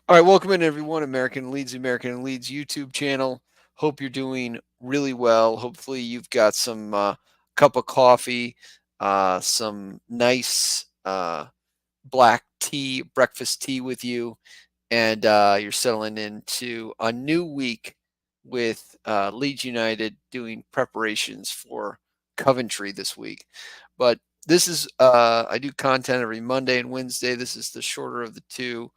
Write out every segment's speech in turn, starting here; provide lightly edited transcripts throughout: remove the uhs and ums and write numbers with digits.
All right, welcome in everyone. American Leeds YouTube channel. Hope you're doing really well. Hopefully you've got some cup of coffee, some nice black tea, breakfast tea with you, and you're settling into a new week with Leeds United doing preparations for Coventry this week. But this is I do content every Monday and Wednesday. This is the shorter of the two.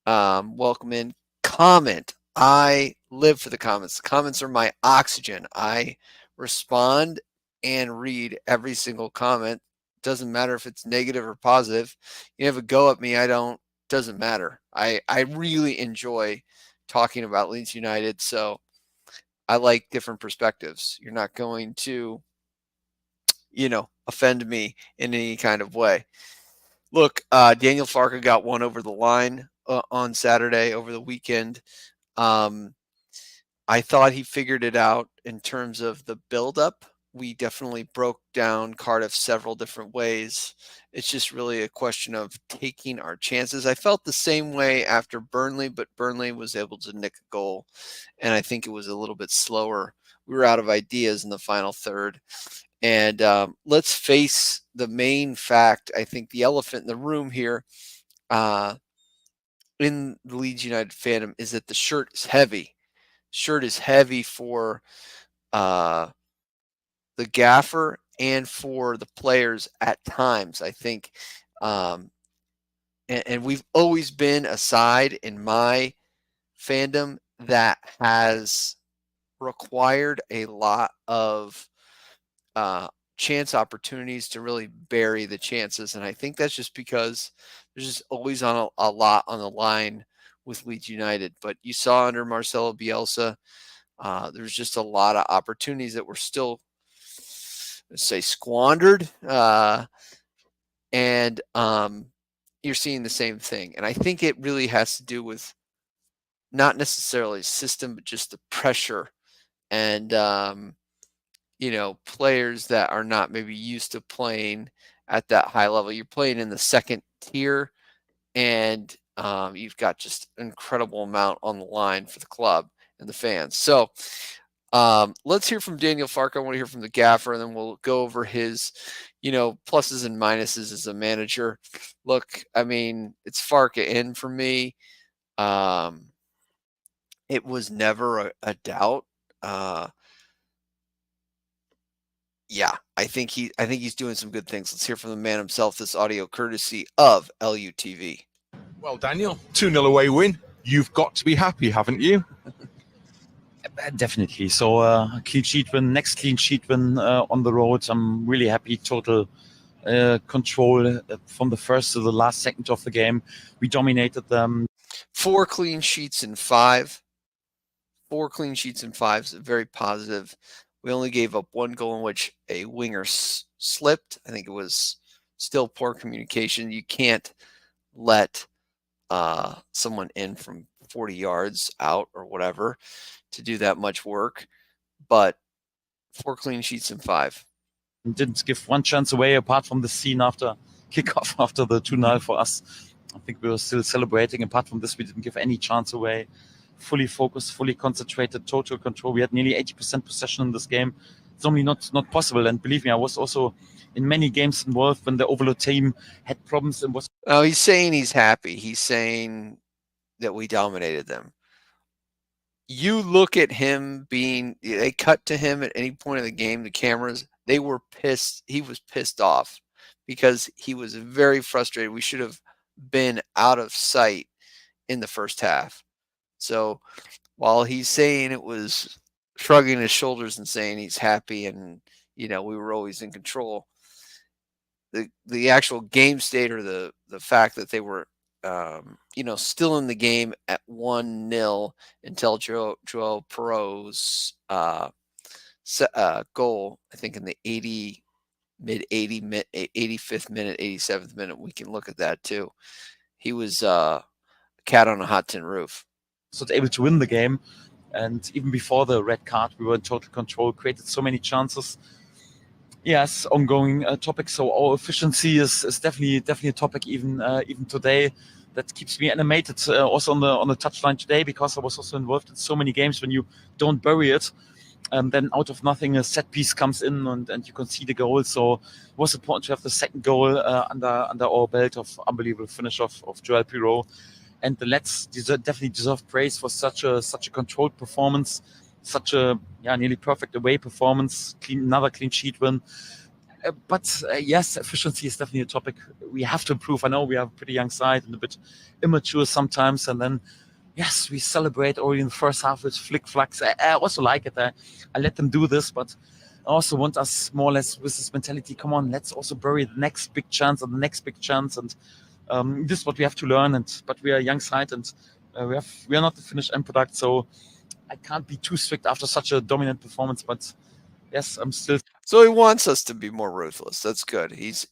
Welcome in. Comment. I live for the comments. The comments are my oxygen. I respond and read every single comment. Doesn't matter if it's negative or positive. You have a go at me. I don't. Doesn't matter. I really enjoy talking about Leeds United. So I like different perspectives. You're not going to, offend me in any kind of way. Look, Danel Farke got one over the line on Saturday over the weekend. I thought he figured it out in terms of the buildup. We definitely broke down Cardif several different ways. It's just really a question of taking our chances. I felt the same way after Burnley, but Burnley was able to nick a goal, and I think it was a little bit slower. We were out of ideas in the final third. And let's face the main fact. I think the elephant in the room here in the Leeds United fandom is that the shirt is heavy. Shirt is heavy for the gaffer and for the players at times, I think. And we've always been a side in my fandom that has required a lot of chance opportunities to really bury the chances. And I think that's just because there's just always a lot on the line with Leeds United. But you saw under Marcelo Bielsa, there's just a lot of opportunities that were still, let's say, squandered. And you're seeing the same thing. And I think it really has to do with not necessarily system, but just the pressure and players that are not maybe used to playing at that high level. You're playing in the second tier, and you've got just an incredible amount on the line for the club and the fans. So let's hear from Danel Farke. I want to hear from the gaffer, and then we'll go over his, pluses and minuses as a manager. Look, I mean, it's Farke in for me. It was never a doubt. Yeah, I think he's doing some good things. Let's hear from the man himself. This audio courtesy of LUTV. Well, Daniel, 2-0 away win. You've got to be happy, haven't you? Definitely. So a clean sheet win, next clean sheet win on the road. I'm really happy. Total control from the first to the last second of the game. We dominated them. 4 clean sheets in 5. 4 clean sheets in 5 is very positive. We only gave up 1 goal in which a winger slipped. I think it was still poor communication. You can't let someone in from 40 yards out or whatever to do that much work. But 4 clean sheets in 5. Didn't give one chance away apart from the scene after kickoff after the 2-0 for us. I think we were still celebrating. Apart from this, we didn't give any chance away. Fully focused, fully concentrated, total control. We had nearly 80% possession in this game. It's only not possible. And believe me, I was also in many games involved when the Overload team had problems and was. Oh, he's saying he's happy. He's saying that we dominated them. You look at him they cut to him at any point of the game, the cameras, they were pissed. He was pissed off because he was very frustrated. We should have been out of sight in the first half. So while he's saying it was shrugging his shoulders and saying he's happy and, we were always in control, the actual game state or the fact that they were, still in the game at 1-0 until Joao Pero's goal, I think in the 85th minute, 87th minute, we can look at that too. He was a cat on a hot tin roof. So able to win the game, and even before the red card, we were in total control. Created so many chances. Yes, ongoing topic. So our efficiency is definitely a topic even today. that keeps me animated also on the touchline today, because I was also involved in so many games when you don't bury it. Then out of nothing, a set piece comes in and you can see the goal. So it was important to have the second goal under our belt of unbelievable finish of Joel Pirot. And the Leeds definitely deserve praise for such a controlled performance, such a nearly perfect away performance, another clean sheet win. But yes, efficiency is definitely a topic we have to improve. I know we have a pretty young side and a bit immature sometimes, and then yes, we celebrate already in the first half with flick flacks. I also like it. I let them do this, but I also want us more or less with this mentality. Come on, let's also bury the next big chance and the next big chance, and this is what we have to learn. But we are a young side, and we are not the finished end product, so I can't be too strict after such a dominant performance. But yes, I'm still. So he wants us to be more ruthless. That's good. He's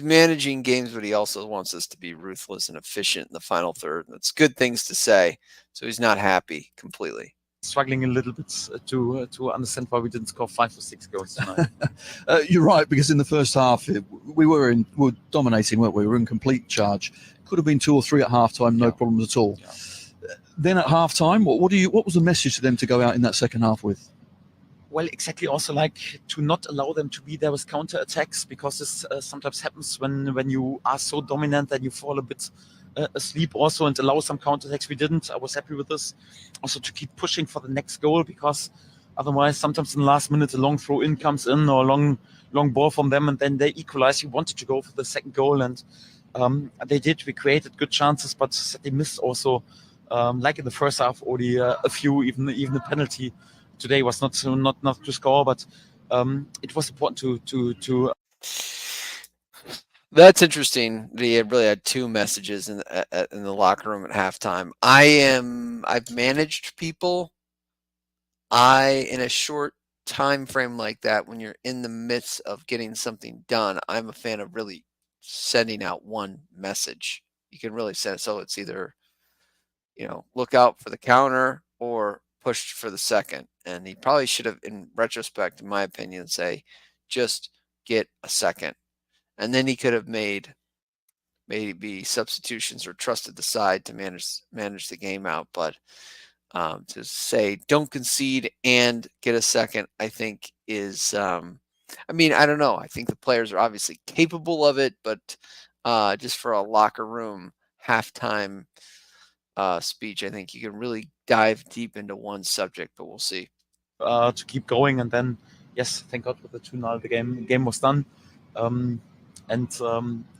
managing games, but he also wants us to be ruthless and efficient in the final third. That's good things to say. So he's not happy completely. Struggling a little bit to understand why we didn't score 5 or 6 goals tonight. You're right, because in the first half we were dominating, weren't we? We were in complete charge. Could have been 2 or 3 at half time, no problems at all. Yeah. Then at half time, what was the message to them to go out in that second half with? Well, exactly. Also, like to not allow them to be there with counter attacks, because this sometimes happens when you are so dominant that you fall a bit asleep also, and allow some counter attacks. We didn't. I was happy with this. Also to keep pushing for the next goal, because otherwise sometimes in the last minute a long throw in comes in, or a long ball from them, and then they equalize. You wanted to go for the second goal, and they did. We created good chances, but they missed also, like in the first half, already a few, even a penalty. Today was not to score, but it was important to. That's interesting. He really had 2 messages in the locker room at halftime. I've managed people. In a short time frame like that, when you're in the midst of getting something done, I'm a fan of really sending out one message. You can really send it. So it's either, look out for the counter or push for the second. And he probably should have, in retrospect, in my opinion, say, just get a second. And then he could have made maybe substitutions or trusted the side to manage the game out. But to say don't concede and get a second, I think is, I don't know. I think the players are obviously capable of it, but just for a locker room halftime speech, I think you can really dive deep into one subject, but we'll see. To keep going, and then yes, thank God with the 2-0 the game was done.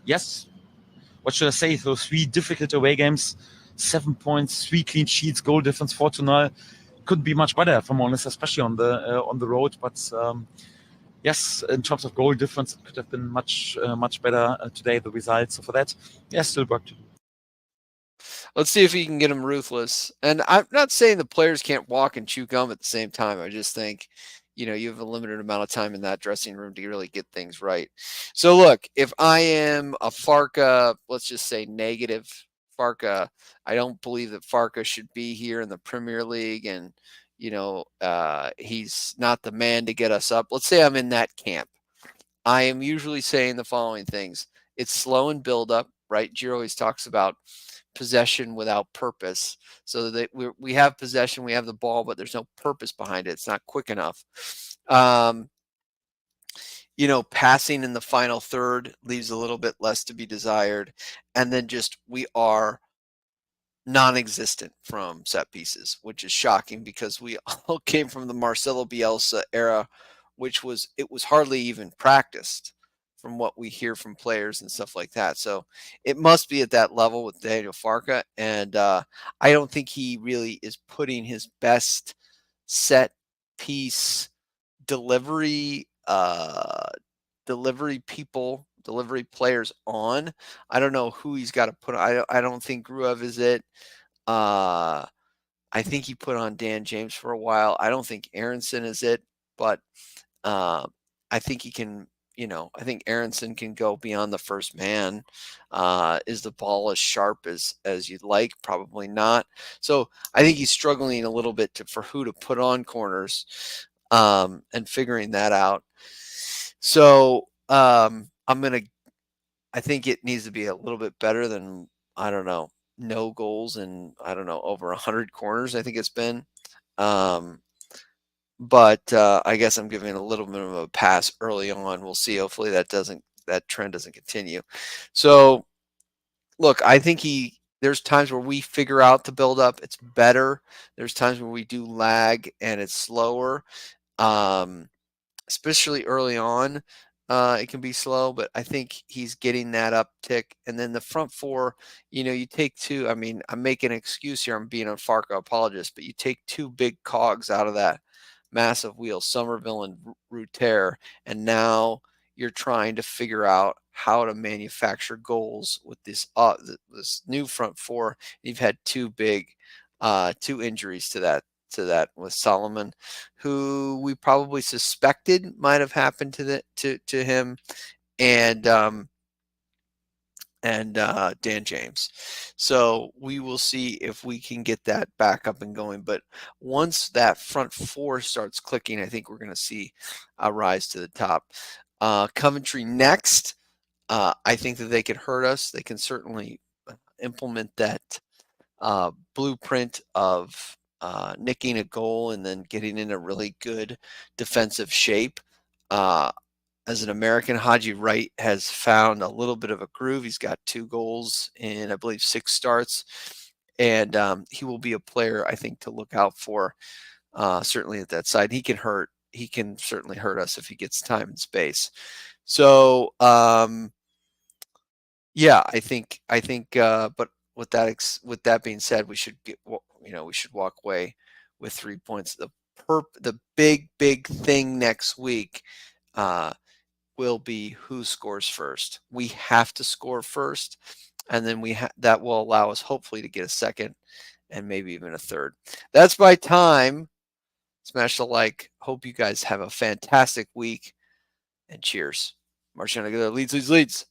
Yes, what should I say? Those 3 difficult away games, 7 points, 3 clean sheets, goal difference 4-0. Couldn't be much better, if I'm honest, especially on the road. But yes, in terms of goal difference, it could have been much better today, the results. So for that, yes, still work to do. Let's see if he can get him ruthless. And I'm not saying the players can't walk and chew gum at the same time. I just think, you have a limited amount of time in that dressing room to really get things right. So look, if I am a Farke, let's just say negative Farke, I don't believe that Farke should be here in the Premier League, and he's not the man to get us up. Let's say I'm in that camp. I am usually saying the following things. It's slow and build up, right? Giro always talks about possession without purpose. So that we have possession, we have the ball, but there's no purpose behind it. It's not quick enough. Passing in the final third leaves a little bit less to be desired. And then we are non-existent from set pieces, which is shocking because we all came from the Marcelo Bielsa era, it was hardly even practiced from what we hear from players and stuff like that. So it must be at that level with Danel Farke. And I don't think he really is putting his best set piece delivery players on. I don't know who he's got to put on. I don't think Gruev is it. I think he put on Dan James for a while. I don't think Aronson is it, but I think he can, I think Aronson can go beyond the first man. Is the ball as sharp as you'd like? Probably not. So I think he's struggling a little bit for who to put on corners, and figuring that out. So I think it needs to be a little bit better than I don't know, no goals in, I don't know, over 100 corners, I think it's been. But I guess I'm giving a little bit of a pass early on. We'll see. Hopefully that trend doesn't continue. So look, I think there's times where we figure out the build up, it's better. There's times where we do lag and it's slower. Especially early on, it can be slow, but I think he's getting that uptick. And then the front four, you take two. I mean, I'm making an excuse here. I'm being a Farke apologist, but you take two big cogs out of that massive wheel, Somerville and Router, and now you're trying to figure out how to manufacture goals with this new front four. You've had two injuries to that with Solomon, who we probably suspected might have happened to him, and Dan James. So we will see if we can get that back up and going. But once that front four starts clicking, I think we're going to see a rise to the top. Coventry next. I think that they could hurt us. They can certainly implement that blueprint of nicking a goal and then getting in a really good defensive shape. As an American, Haji Wright has found a little bit of a groove. He's got 2 goals in, I believe, 6 starts. And he will be a player, I think, to look out for, certainly at that side. He can certainly hurt us if he gets time and space. So, yeah, I think, but with that being said, we should walk away with 3 points. The big thing next week will be who scores first. We have to score first, and then that will allow us hopefully to get a second and maybe even a third. That's my time. Smash the like. Hope you guys have a fantastic week, and cheers. Marciano Leeds.